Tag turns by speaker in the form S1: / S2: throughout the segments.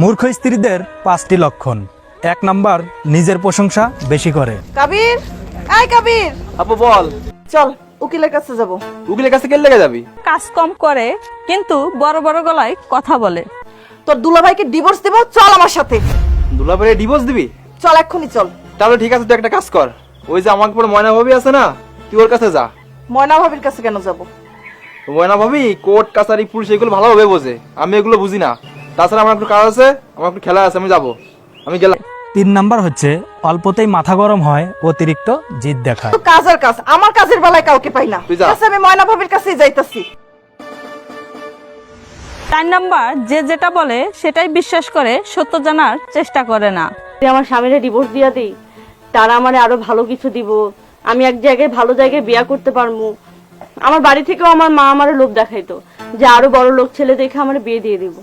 S1: মূর্খ স্ত্রীদের 5টি লক্ষণ। 1 নাম্বার, নিজের প্রশংসা বেশি করে।
S2: কবির, এই কবির,
S3: আপু বল।
S2: চল উকিলের কাছে যাব।
S3: উকিলের কাছে কেন লেগে যাবি?
S4: কাজ কম করে কিন্তু বড় বড় গলায় কথা বলে।
S2: তোর দুলাভাইকে ডিভোর্স দেব, চল আমার সাথে।
S3: দুলাভাইরে ডিভোর্স দিবি?
S2: চল এক্ষুনি চল।
S3: তাহলে ঠিক আছে, তুই একটা কাজ কর, ওই যে আমার পরে ময়না ভাবি আছে না, তুই ওর কাছে যা।
S2: ময়না ভাবির কাছে কেন যাব?
S3: ময়না ভাবি কোর্ট কাছারি পুলিশ এগুলো ভালোভাবে বোঝে, আমি এগুলো বুঝি না। তাছাড়া আমার একটু কাজ আছে, আমার একটু খেলা আছে, আমি যাবো, আমি গেলাম।
S1: 3 নাম্বার হচ্ছে অল্পতেই মাথা গরম হয়, অতিরিক্ত জিদ দেখায়।
S2: তো কাজ আর কাজ, আমার কাজের বেলায় কাউকে পাই না।
S3: তুই যা।
S2: আচ্ছা, আমি ময়না ভাবির কাছেই যাইতাছি।
S4: 4 নাম্বার, যে যেটা বলে সেটাই বিশ্বাস করে, সত্য জানার চেষ্টা করে না।
S5: যদি আমার স্বামীরে ডিভোর্স দিয়া দেই, তারা আমারে আরো ভালো কিছু দিব, আমি এক জায়গায় ভালো জায়গায় বিয়া করতে পারবো। আমার বাড়ি থেকেও আমার মা আমারে লোভ দেখাইতো যে আরো বড় লোক ছেলে দেখে আমার বিয়ে দিয়ে দিব।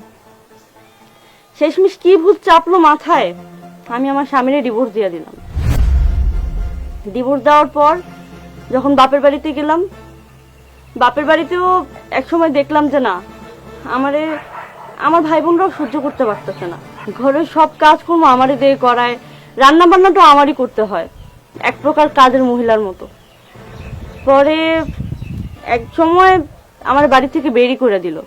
S5: শেষমেশ কি ভূত চাপলো মাথায়, আমি আমার স্বামীরে ডিভোর্স দিয়ে দিলাম। ডিভোর্স দেওয়ার পর যখন বাপের বাড়িতে গেলাম, বাপের বাড়িতেও একসময় দেখলাম যে না, আমার ভাই বোনরাও সহ্য করতে পারতেছে না। ঘরের সব কাজকর্ম আমারই দিয়ে করায়, রান্না বান্নাটাও আমারই করতে হয়, এক প্রকার কাজের মহিলার মতো। পরে এক সময় আমার বাড়ি থেকে বেরি করে দিল।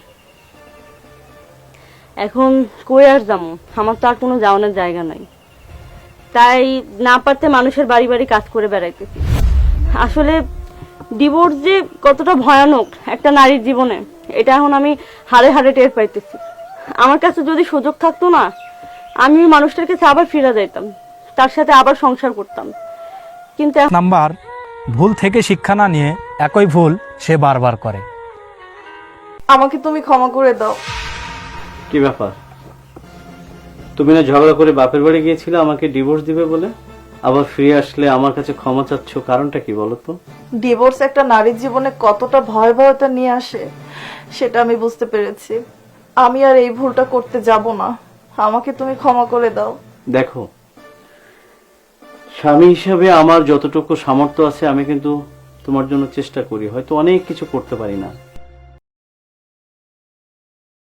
S5: এখন কই আর যাবো, আমার তো আর কোনো যাওয়ানোর জায়গা নাই। তাই না পারতে মানুষের বাড়ি বাড়ি কাজ করে বেড়াইতেছি। আসলে ডিভোর্স যে কতটা ভয়ানক একটা নারীর জীবনে, এটা এখন আমি হাড়ে হাড়ে টের পাইতেছি। আমার কাছে যদি সুযোগ থাকতো না, আমি ওই মানুষটার কাছে আবার ফিরে যাইতাম, তার সাথে আবার সংসার করতাম। কিন্তু
S1: নাম্বার, ভুল থেকে শিক্ষা না নিয়ে একই ভুল সে বারবার করে।
S2: আমাকে তুমি ক্ষমা করে দাও।
S6: কি ব্যাপার, তুমি না ঝগড়া করে বাপের বাড়ি গিয়েছিলে আমাকে ডিভোর্স দিবে বলে, আবার ফিরে আসলে আমার কাছে ক্ষমা চাচ্ছ, কারণটা কি বলো তো?
S2: ডিভোর্স একটা নারীর জীবনে কতটা ভয়াবহতা নিয়ে আসে সেটা আমি বুঝতে পেরেছি। আমি আর এই ভুলটা করতে যাব না। আমাকে তুমি ক্ষমা করে দাও।
S6: দেখো, স্বামী হিসেবে আমার যতটুকু সামর্থ্য আছে আমি কিন্তু তোমার জন্য চেষ্টা করি, হয়তো অনেক কিছু করতে পারি না,